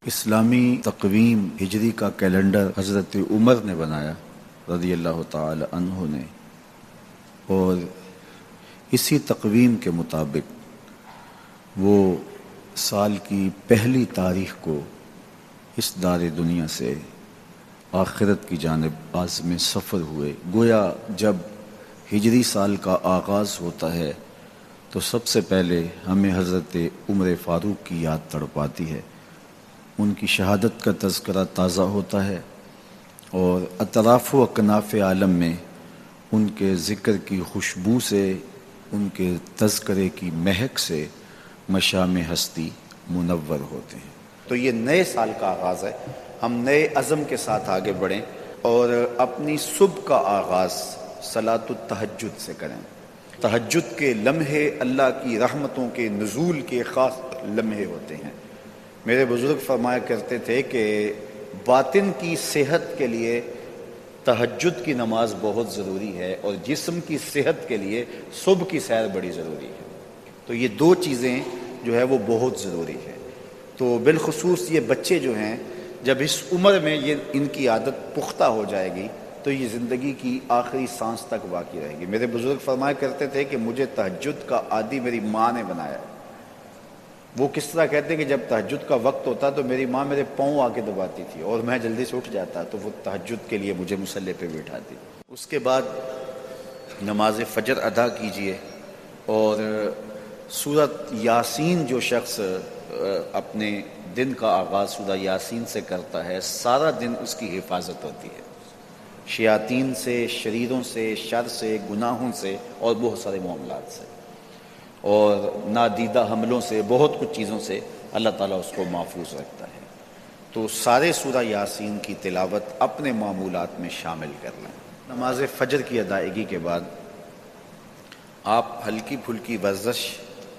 اسلامی تقویم ہجری کا کیلنڈر حضرت عمر نے بنایا رضی اللہ تعالی عنہ نے، اور اسی تقویم کے مطابق وہ سال کی پہلی تاریخ کو اس دار دنیا سے آخرت کی جانب عازم سفر ہوئے۔ گویا جب ہجری سال کا آغاز ہوتا ہے تو سب سے پہلے ہمیں حضرت عمر فاروق کی یاد تڑپاتی ہے، ان کی شہادت کا تذکرہ تازہ ہوتا ہے، اور اطراف و اکناف عالم میں ان کے ذکر کی خوشبو سے، ان کے تذکرے کی مہک سے مشام ہستی منور ہوتے ہیں۔ تو یہ نئے سال کا آغاز ہے، ہم نئے عزم کے ساتھ آگے بڑھیں اور اپنی صبح کا آغاز صلاۃ التہجد سے کریں۔ تہجد کے لمحے اللہ کی رحمتوں کے نزول کے خاص لمحے ہوتے ہیں۔ میرے بزرگ فرمایا کرتے تھے کہ باطن کی صحت کے لیے تہجد کی نماز بہت ضروری ہے، اور جسم کی صحت کے لیے صبح کی سیر بڑی ضروری ہے۔ تو یہ دو چیزیں جو ہے وہ بہت ضروری ہے۔ تو بالخصوص یہ بچے جو ہیں، جب اس عمر میں یہ ان کی عادت پختہ ہو جائے گی تو یہ زندگی کی آخری سانس تک باقی رہے گی۔ میرے بزرگ فرمایا کرتے تھے کہ مجھے تہجد کا عادی میری ماں نے بنایا۔ وہ کس طرح کہتے ہیں کہ جب تہجد کا وقت ہوتا تو میری ماں میرے پاؤں آ کے دباتی تھی، اور میں جلدی سے اٹھ جاتا تو وہ تہجد کے لیے مجھے مصلی پہ بٹھاتی۔ اس کے بعد نماز فجر ادا کیجئے، اور سورۃ یاسین جو شخص اپنے دن کا آغاز سورہ یاسین سے کرتا ہے، سارا دن اس کی حفاظت ہوتی ہے، شیاطین سے، شریروں سے، شر سے، گناہوں سے، اور بہت سارے معاملات سے، اور نادیدہ حملوں سے، بہت کچھ چیزوں سے اللہ تعالیٰ اس کو محفوظ رکھتا ہے۔ تو سارے سورہ یاسین کی تلاوت اپنے معمولات میں شامل کر لیں۔ نماز فجر کی ادائیگی کے بعد آپ ہلکی پھلکی ورزش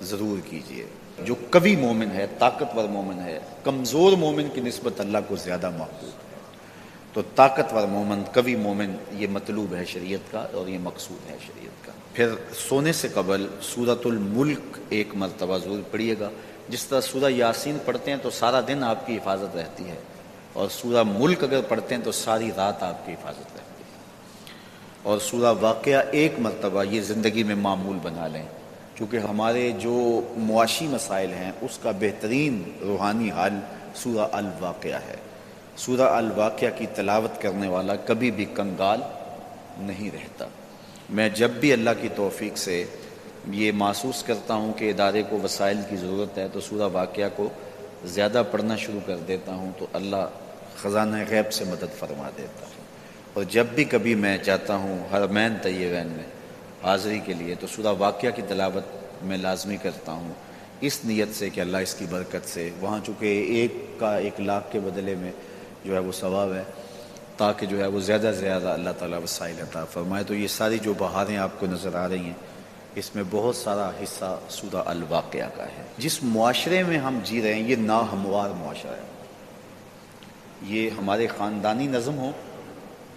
ضرور کیجئے۔ جو قوی مومن ہے، طاقتور مومن ہے، کمزور مومن کی نسبت اللہ کو زیادہ محبوب ہے۔ تو طاقتور مومن، قوی مومن، یہ مطلوب ہے شریعت کا، اور یہ مقصود ہے شریعت کا۔ پھر سونے سے قبل سورۃ الملک ایک مرتبہ ضرور پڑھیے گا۔ جس طرح سورہ یاسین پڑھتے ہیں تو سارا دن آپ کی حفاظت رہتی ہے، اور سورہ ملک اگر پڑھتے ہیں تو ساری رات آپ کی حفاظت رہتی ہے۔ اور سورہ واقعہ ایک مرتبہ یہ زندگی میں معمول بنا لیں، کیونکہ ہمارے جو معاشی مسائل ہیں اس کا بہترین روحانی حل سورہ الواقعہ ہے۔ سورہ الواقعہ کی تلاوت کرنے والا کبھی بھی کنگال نہیں رہتا۔ میں جب بھی اللہ کی توفیق سے یہ محسوس کرتا ہوں کہ ادارے کو وسائل کی ضرورت ہے تو سورہ واقعہ کو زیادہ پڑھنا شروع کر دیتا ہوں، تو اللہ خزانہ غیب سے مدد فرما دیتا ہے۔ اور جب بھی کبھی میں چاہتا ہوں حرمین طیبین میں حاضری کے لیے تو سورہ واقعہ کی تلاوت میں لازمی کرتا ہوں، اس نیت سے کہ اللہ اس کی برکت سے، وہاں چونکہ 1,00,000 کے بدلے میں جو ہے وہ ثواب ہے، تاکہ جو ہے وہ زیادہ سے زیادہ اللہ تعالیٰ وسائل عطا فرمائے۔ تو یہ ساری جو بہاریں آپ کو نظر آ رہی ہیں، اس میں بہت سارا حصہ سورہ الواقعہ کا ہے۔ جس معاشرے میں ہم جی رہے ہیں یہ ناہموار معاشرہ ہے۔ یہ ہمارے خاندانی نظم ہو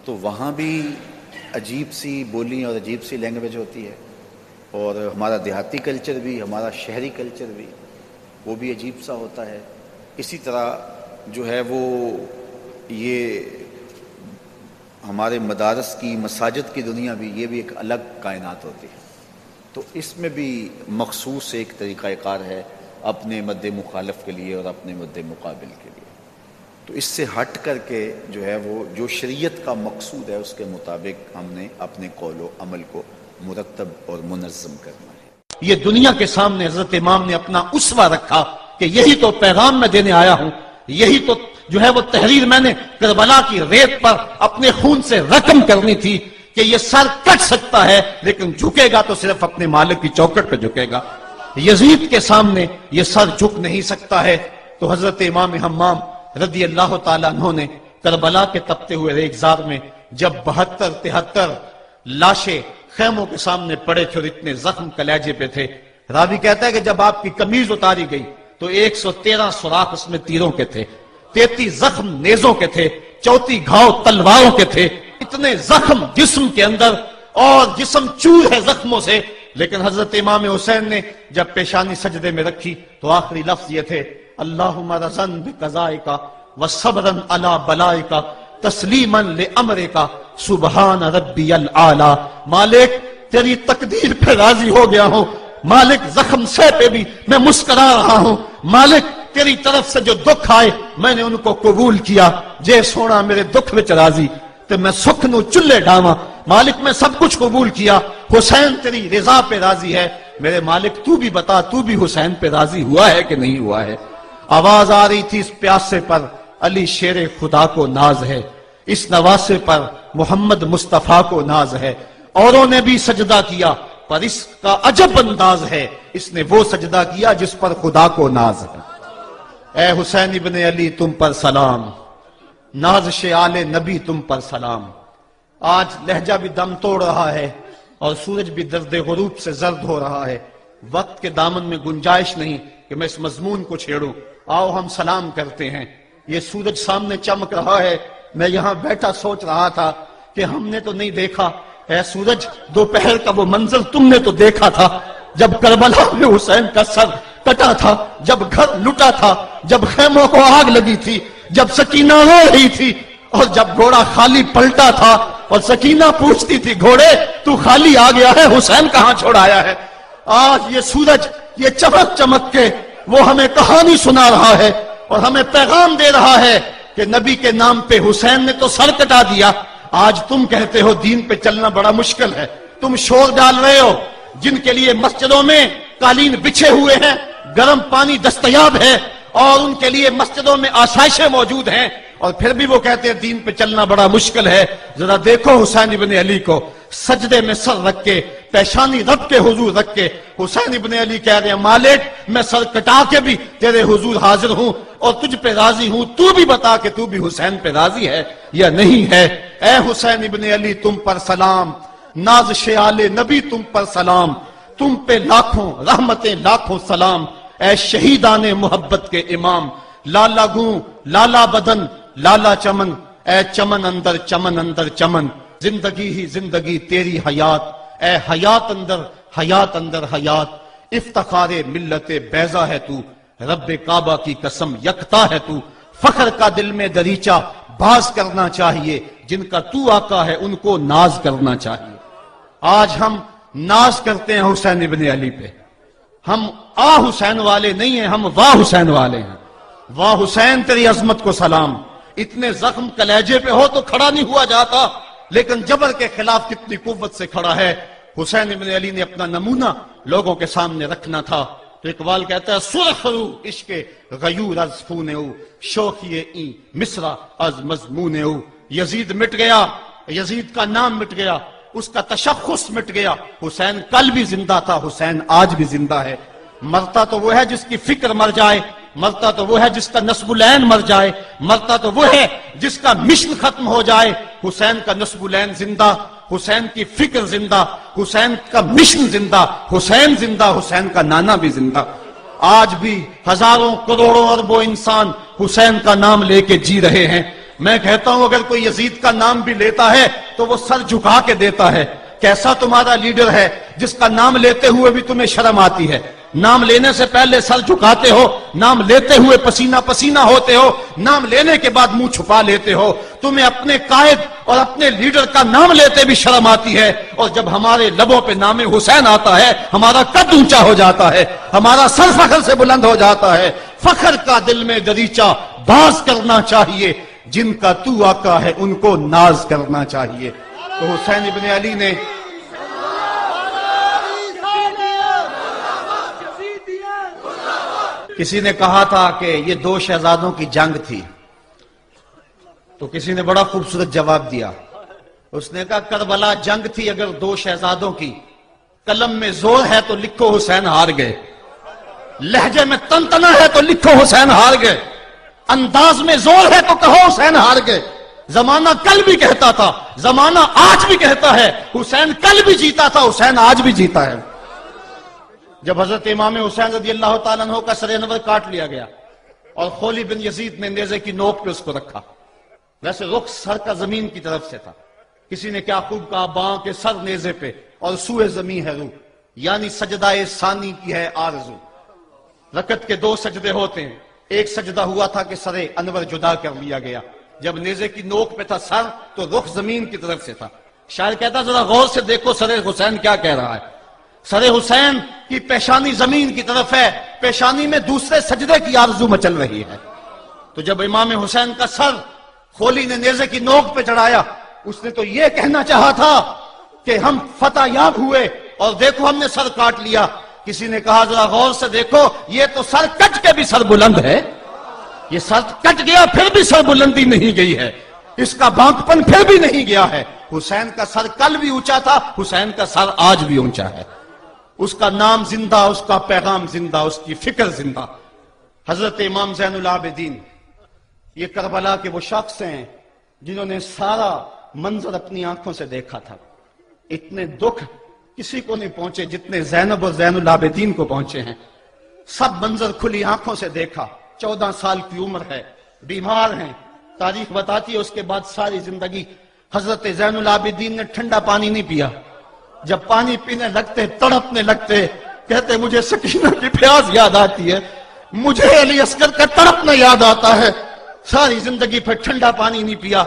تو وہاں بھی عجیب سی بولی اور عجیب سی لینگویج ہوتی ہے، اور ہمارا دیہاتی کلچر بھی، ہمارا شہری کلچر بھی، وہ بھی عجیب سا ہوتا ہے۔ اسی طرح جو ہے وہ یہ ہمارے مدارس کی، مساجد کی دنیا بھی، یہ بھی ایک الگ کائنات ہوتی ہے۔ تو اس میں بھی مخصوص ایک طریقہ کار ہے اپنے مد مخالف کے لیے اور اپنے مد مقابل کے لیے۔ تو اس سے ہٹ کر کے جو ہے وہ جو شریعت کا مقصود ہے اس کے مطابق ہم نے اپنے قول و عمل کو مرتب اور منظم کرنا ہے۔ یہ دنیا کے سامنے حضرت امام نے اپنا اسوہ رکھا کہ یہی تو پیغام میں دینے آیا ہوں، یہی تو جو ہے وہ تحریر میں نے کربلا کی ریت پر اپنے خون سے رقم کرنی تھی کہ یہ سر کٹ سکتا ہے لیکن جھکے گا تو صرف اپنے مالک کی چوکٹ پہ جھکے گا، یزید کے سامنے یہ سر جھک نہیں سکتا ہے۔ تو حضرت امام حمام رضی اللہ تعالیٰ عنہ نے کربلا کے تپتے ہوئے ریگزار میں جب 72-73 لاشیں خیموں کے سامنے پڑے تھے اور اتنے زخم کلیجے پہ تھے، راوی کہتا ہے کہ جب آپ کی قمیض اتاری گئی تو 113 سوراخ اس میں تیروں کے تھے، 33 زخم نیزوں کے تھے، 34 گھاؤ تلواروں کے تھے، اتنے زخم جسم کے اندر، اور جسم چور ہے زخموں سے۔ لیکن حضرت امام حسین نے جب پیشانی سجدے میں رکھی تو آخری لفظ یہ تھے، اللہم رضن بقضائک وصبرن علی بلائک تسلیما لامرک سبحان ربی العالی. مالک تیری تقدیر پہ راضی ہو گیا ہوں. مالک زخم سے پہ بھی میں مسکرا رہا ہوں. مالک تیری طرف سے جو دکھ آئے میں نے ان کو قبول کیا. جے سونا میرے دکھ وچ راضی تے میں سکھ نو چلے ڈاواں. مالک میں سب کچھ قبول کیا. حسین تیری رضا پہ راضی ہے. میرے مالک تو بھی بتا تو بھی حسین پہ راضی ہوا ہے کہ نہیں ہوا ہے. آواز آ رہی تھی اس پیاسے پر علی شیر خدا کو ناز ہے. اس نواسے پر محمد مصطفیٰ کو ناز ہے. اوروں نے بھی سجدہ کیا پر اس کا عجب انداز ہے. اس نے وہ سجدہ کیا جس پر خدا کو ناز ہے. اے حسین ابن علی تم پر سلام. نازش آل نبی تم پر سلام. آج لہجہ بھی دم توڑ رہا ہے اور سورج بھی درد غروب سے زرد ہو رہا ہے. وقت کے دامن میں گنجائش نہیں کہ میں اس مضمون کو چھیڑوں. آؤ ہم سلام کرتے ہیں. یہ سورج سامنے چمک رہا ہے. میں یہاں بیٹھا سوچ رہا تھا کہ ہم نے تو نہیں دیکھا. اے سورج دوپہر کا وہ منظر تم نے تو دیکھا تھا جب کربلا میں حسین کا سر کٹا تھا, جب گھر لٹا تھا, جب خیموں کو آگ لگی تھی, جب سکینہ رو رہی تھی اور جب گھوڑا خالی پلٹا تھا اور سکینہ پوچھتی تھی گھوڑے تو خالی آ گیا ہے حسین کہاں چھوڑایا ہے. آج یہ سورج یہ چمک چمک کے وہ ہمیں کہانی سنا رہا ہے اور ہمیں پیغام دے رہا ہے کہ نبی کے نام پہ حسین نے تو سر کٹا دیا. آج تم کہتے ہو دین پہ چلنا بڑا مشکل ہے. تم شور ڈال رہے ہو. جن کے لیے مسجدوں میں قالین بچھے ہوئے ہیں, گرم پانی دستیاب ہے اور ان کے لیے مسجدوں میں آسائشیں موجود ہیں, اور پھر بھی وہ کہتے ہیں دین پہ چلنا بڑا مشکل ہے. ذرا دیکھو حسین ابن علی کو سجدے میں سر رکھ کے, پیشانی رب کے حضور رکھ کے حسین ابن علی کہہ رہے ہیں مالک میں سر کٹا کے بھی تیرے حضور حاضر ہوں اور تجھ پہ راضی ہوں. تو بھی بتا کہ تو بھی حسین پہ راضی ہے یا نہیں ہے. اے حسین ابن علی تم پر سلام. نازش آل نبی تم پر سلام. تم پہ لاکھوں رحمتیں لاکھوں سلام. اے شہیدان محبت کے امام. لالا گوں لالا بدن لالا چمن. اے چمن اندر چمن اندر چمن. زندگی ہی زندگی تیری حیات. اے حیات اندر حیات. افتخار ملت بیضا ہے تو. رب کعبہ کی قسم یکتا ہے تو. فخر کا دل میں دریچہ باز کرنا چاہیے. جن کا تو آقا ہے ان کو ناز کرنا چاہیے. آج ہم ناز کرتے ہیں حسین ابن علی پہ. ہم آ حسین والے نہیں ہیں, ہم واہ حسین والے ہیں. واہ حسین تیری عظمت کو سلام. اتنے زخم کلیجے پہ ہو تو کھڑا نہیں ہوا جاتا, لیکن جبر کے خلاف کتنی قوت سے کھڑا ہے. حسین ابن علی نے اپنا نمونہ لوگوں کے سامنے رکھنا تھا. تو اقبال کہتا ہے سرخ رو عشق غیور از خون او, شوخی این مصرع از مضمون او. یزید مٹ گیا, یزید کا نام مٹ گیا, اس کا تشخص مٹ گیا. حسین کل بھی زندہ تھا, حسین آج بھی زندہ ہے. مرتا تو وہ ہے جس کی فکر مر جائے, مرتا تو وہ ہے جس کا نسب العین مر جائے, مرتا تو وہ ہے جس کا مشن ختم ہو جائے. حسین کا نسب العین زندہ, حسین کی فکر زندہ, حسین کا مشن زندہ, حسین زندہ, حسین کا نانا بھی زندہ. آج بھی ہزاروں کروڑوں اربوں انسان حسین کا نام لے کے جی رہے ہیں. میں کہتا ہوں اگر کوئی یزید کا نام بھی لیتا ہے تو وہ سر جھکا کے دیتا ہے. کیسا تمہارا لیڈر ہے جس کا نام لیتے ہوئے بھی تمہیں شرم آتی ہے. نام لینے سے پہلے سر جھکاتے ہو, نام لیتے ہوئے پسینہ پسینہ ہوتے ہو, نام لینے کے بعد منہ چھپا لیتے ہو. تمہیں اپنے قائد اور اپنے لیڈر کا نام لیتے بھی شرم آتی ہے, اور جب ہمارے لبوں پہ نام حسین آتا ہے ہمارا قد اونچا ہو جاتا ہے, ہمارا سر فخر سے بلند ہو جاتا ہے. فخر کا دل میں دریچہ باز کرنا چاہیے. جن کا تو آقا ہے ان کو ناز کرنا چاہیے. تو حسین ابن علی نے کسی نے کہا تھا کہ یہ دو شہزادوں کی جنگ تھی, تو کسی نے بڑا خوبصورت جواب دیا. اس نے کہا کربلا جنگ تھی اگر دو شہزادوں کی, قلم میں زور ہے تو لکھو حسین ہار گئے, لہجے میں تنتنا ہے تو لکھو حسین ہار گئے, انداز میں زور ہے تو کہو حسین ہار گئے. زمانہ کل بھی کہتا تھا, زمانہ آج بھی کہتا ہے, حسین کل بھی جیتا تھا, حسین آج بھی جیتا ہے. جب حضرت امام حسین رضی اللہ تعالیٰ عنہ کا سر انور کاٹ لیا گیا اور خولی بن یزید نے نیزے کی نوک پہ اس کو رکھا, ویسے رخ سر کا زمین کی طرف سے تھا. کسی نے کیا خوب کہا, باں کے سر نیزے پہ اور سوئے زمین ہے روح, یعنی سجدہ ثانی کی ہے آرزو. رکعت کے دو سجدے ہوتے ہیں, ایک سجدہ ہوا تھا کہ سر انور جدا کر لیا گیا، جب نیزے کی نوک پہ تھا سر تو رخ زمین کی طرف سے تھا۔ شاعر کہتا ذرا غور سے دیکھو سر حسین کیا کہہ رہا ہے، سر حسین کی پیشانی زمین کی طرف ہے، پیشانی میں دوسرے سجدے کی آرزو مچل رہی ہے۔ تو جب امام حسین کا سر خولی نے نیزے کی نوک پہ چڑھایا، اس نے تو یہ کہنا چاہا تھا کہ ہم فتح یاب ہوئے اور دیکھو ہم نے سر کاٹ لیا۔ کسی نے کہا ذرا غور سے دیکھو یہ تو سر کٹ کے بھی سر بلند ہے، یہ سر کٹ گیا پھر بھی سر بلندی نہیں گئی ہے، اس کا بانکپن پھر بھی نہیں گیا ہے۔ حسین کا سر کل بھی اونچا تھا، حسین کا سر آج بھی اونچا ہے، اس کا نام زندہ، اس کا پیغام زندہ، اس کی فکر زندہ۔ حضرت امام زین العابدین یہ کربلا کے وہ شخص ہیں جنہوں نے سارا منظر اپنی آنکھوں سے دیکھا تھا۔ اتنے دکھ کسی کو نہیں پہنچے جتنے زینب اور زین العابدین کو پہنچے ہیں۔ سب منظر کھلی آنکھوں سے دیکھا، 14 سال کی عمر ہے، بیمار ہیں، تاریخ بتاتی ہے اس کے بعد ساری زندگی حضرت زین العابدین نے ٹھنڈا پانی نہیں پیا، جب پانی پینے لگتے تڑپنے لگتے، کہتے مجھے سکینہ کی پیاس یاد آتی ہے، مجھے علی اصغر کا تڑپنا یاد آتا ہے، ساری زندگی پھر ٹھنڈا پانی نہیں پیا۔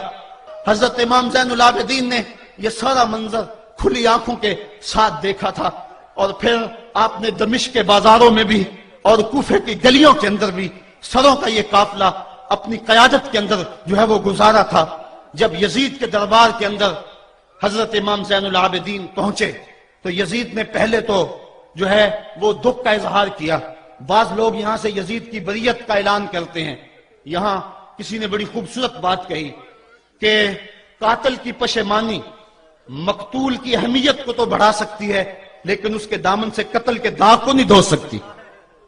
حضرت امام زین العابدین نے یہ سارا منظر کھلی آنکھوں کے ساتھ دیکھا تھا، اور پھر آپ نے دمشق کے بازاروں میں بھی اور کوفے کی گلیوں کے اندر بھی سروں کا یہ قافلہ اپنی قیادت کے اندر جو ہے وہ گزارا تھا۔ جب یزید کے دربار کے اندر حضرت امام زین العابدین پہنچے تو یزید نے پہلے تو جو ہے وہ دکھ کا اظہار کیا۔ بعض لوگ یہاں سے یزید کی بریت کا اعلان کرتے ہیں۔ یہاں کسی نے بڑی خوبصورت بات کہی کہ قاتل کی پشیمانی مقتول کی اہمیت کو تو بڑھا سکتی ہے لیکن اس کے دامن سے قتل کے داغ کو نہیں دھو سکتی۔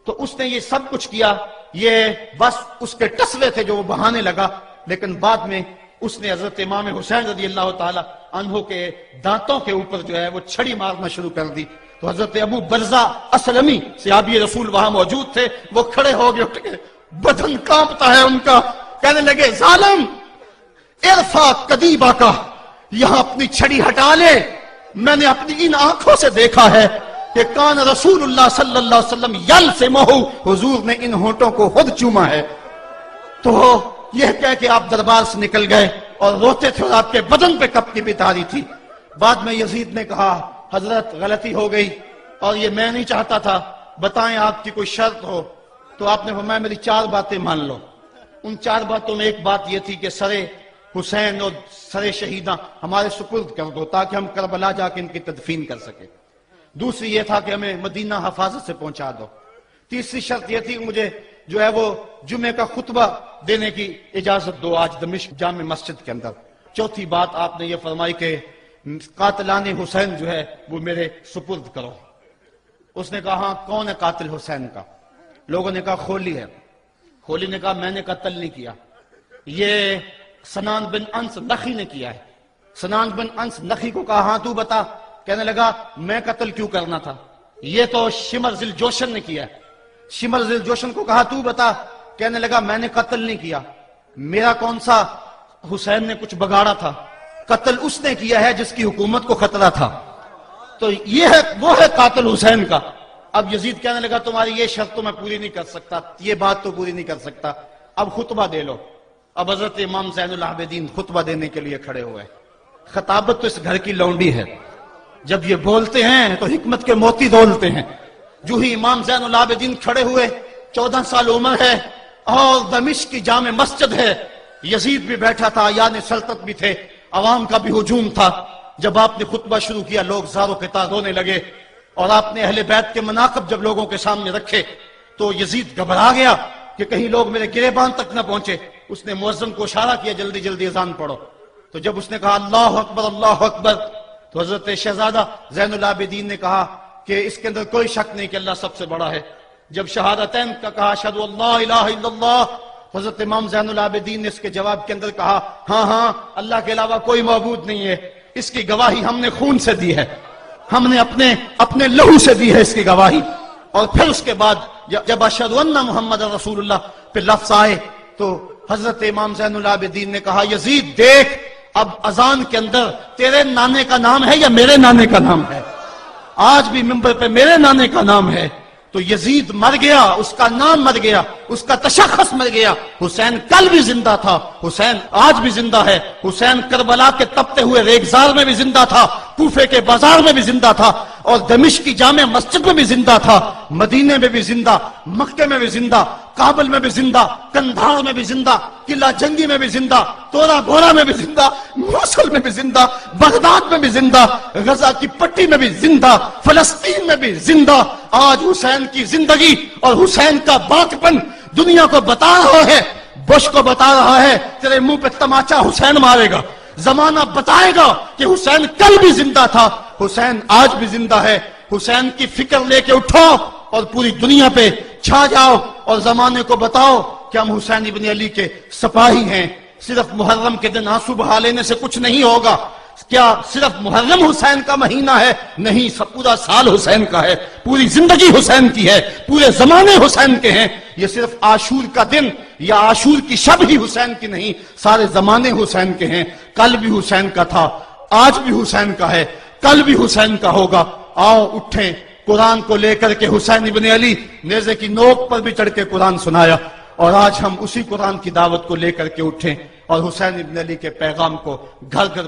تو اس نے یہ سب کچھ کیا، یہ بس اس کے ٹسلے تھے جو وہ بہانے لگا، لیکن بعد میں اس نے حضرت امام حسین رضی اللہ تعالی عنہ کے دانتوں کے اوپر جو ہے وہ چھڑی مارنا شروع کر دی۔ تو حضرت ابو برزہ اسلمی صحابی رسول وہاں موجود تھے، وہ کھڑے ہو گئے، اٹھ گئے، بدن کانپتا ہے ان کا، کہنے لگے ظالم ارفع قدیبہ کا، یہاں اپنی چھڑی ہٹا لے، میں نے اپنی ان آنکھوں سے دیکھا ہے کہ کان رسول اللہ صلی اللہ علیہ وسلم یلسمہ، حضور نے ان ہونٹوں کو خود چوما ہے۔ تو یہ کہہ کہ آپ دربار سے نکل گئے اور روتے تھے اور آپ کے بدن پہ کپ کی بھی تاری تھی۔ بعد میں یزید نے کہا حضرت غلطی ہو گئی اور یہ میں نہیں چاہتا تھا، بتائیں آپ کی کوئی شرط ہو۔ تو آپ نے فرمایا میری 4 باتیں مان لو۔ ان 4 باتوں میں ایک بات یہ تھی کہ سر حسین اور سر شہیداں ہمارے سپرد کر دو تاکہ ہم کربلا جا کے ان کی تدفین کر سکیں۔ دوسری یہ تھا کہ ہمیں مدینہ حفاظت سے پہنچا دو۔ تیسری شرط یہ تھی کہ مجھے جو ہے وہ جمعے کا خطبہ دینے کی اجازت دو آج دمشق جامع مسجد کے اندر۔ چوتھی بات آپ نے یہ فرمائی کہ قاتلان حسین جو ہے وہ میرے سپرد کرو۔ اس نے کہا ہاں کون ہے قاتل حسین کا؟ لوگوں نے کہا خولی ہے۔ خولی نے کہا میں نے قتل نہیں کیا، یہ سنان بن انس نخی نے کیا ہے۔ سنان بن انس نخی کو کہا ہاں تو بتا، کہنے لگا میں قتل کیوں کرنا تھا، یہ تو شمر ذل جوشن نے کیا ہے۔ شمر ذل جوشن کو کہا تو بتا، کہنے لگا میں نے قتل نہیں کیا، میرا کون سا حسین نے کچھ بگاڑا تھا، قتل اس نے کیا ہے جس کی حکومت کو خطرہ تھا۔ تو یہ ہے وہ ہے قاتل حسین کا۔ اب یزید کہنے لگا تمہاری یہ شرط تو میں پوری نہیں کر سکتا، یہ بات تو پوری نہیں کر سکتا، اب خطبہ دے لو۔ اب حضرت امام زین العابدین خطبہ دینے کے لیے کھڑے ہوئے۔ خطابت تو اس گھر کی لونڈی ہے، جب یہ بولتے ہیں تو حکمت کے موتی دولتے ہیں۔ جو ہی امام زین العابدین کھڑے ہوئے، 14 سال عمر ہے اور دمشق کی جامع مسجد ہے، یزید بھی بیٹھا تھا، یعنی سلطنت بھی تھے، عوام کا بھی ہجوم تھا۔ جب آپ نے خطبہ شروع کیا لوگ زاروں کے تار رونے لگے، اور آپ نے اہل بیت کے مناقب جب لوگوں کے سامنے رکھے تو یزید گھبرا گیا کہ کہیں لوگ میرے گریبان تک نہ پہنچے۔ اس نے مؤذن کو اشارہ کیا جلدی جلدی اذان پڑھو۔ تو جب اس نے کہا اللہ اکبر اللہ اکبر، تو حضرت شہزادہ زین العابدین نے کہا کہ اس کے اندر کوئی شک نہیں کہ اللہ سب سے بڑا ہے۔ جب شہادتین کا کہا اشہد ان لا الہ الا اللہ، حضرت امام زین العابدین نے اس کے جواب کے اندر کہا ہاں ہاں اللہ کے علاوہ کوئی معبود نہیں ہے، اس کی گواہی ہم نے خون سے دی ہے، ہم نے اپنے لہو سے دی ہے اس کی گواہی۔ اور پھر اس کے بعد جب اشہد ان محمد رسول اللہ پہ لفظ آئے تو حضرت امام زین العابدین نے کہا یزید دیکھ اب اذان کے اندر تیرے نانے کا نام ہے یا میرے نانے کا نام ہے؟ آج بھی منبر پہ میرے نانے کا نام ہے، تو یزید مر گیا، اس کا نام مر گیا، اس کا تشخص مر گیا۔ حسین کل بھی زندہ تھا، حسین آج بھی زندہ ہے، حسین کربلا کے تپتے ہوئے ریگزار میں بھی زندہ تھا، کوفے کے بازار میں بھی زندہ تھا، اور دمشق کی جامع مسجد میں بھی زندہ تھا، مدینے میں بھی زندہ، مکے میں بھی زندہ، کابل میں بھی زندہ، کندھار میں بھی زندہ، قلعہ جنگی میں بھی زندہ، تورا بورا میں بھی زندہ، موصل میں بھی زندہ، بغداد میں بھی زندہ، غزہ کی پٹی میں بھی زندہ، فلسطین میں بھی زندہ۔ آج حسین کی زندگی اور حسین کا باقپن دنیا کو بتا رہا ہے، بش کو بتا رہا ہے تیرے منہ پہ تماچا حسین مارے گا۔ زمانہ بتائے گا کہ حسین کل بھی زندہ تھا، حسین آج بھی زندہ ہے۔ حسین کی فکر لے کے اٹھو اور پوری دنیا پہ چھا جاؤ اور زمانے کو بتاؤ کہ ہم حسین ابن علی کے سپاہی ہیں۔ صرف محرم کے دن آنسو بہا لینے سے کچھ نہیں ہوگا۔ کیا صرف محرم حسین کا مہینہ ہے؟ نہیں، سب پورا سال حسین کا ہے، پوری زندگی حسین کی ہے، پورے زمانے حسین کے ہیں۔ یہ صرف عاشور کا دن یا عاشور کی شب ہی حسین کی نہیں، سارے زمانے حسین کے ہیں۔ کل بھی حسین کا تھا، آج بھی حسین کا ہے، کل بھی حسین کا ہوگا۔ آؤ اٹھیں، قرآن کو لے کر کے حسین ابن علی نیزے کی نوک پر بھی چڑھ کے قرآن سنایا، اور آج ہم اسی قرآن کی دعوت کو لے کر کے اٹھیں اور حسین ابن علی کے پیغام کو گھر گھر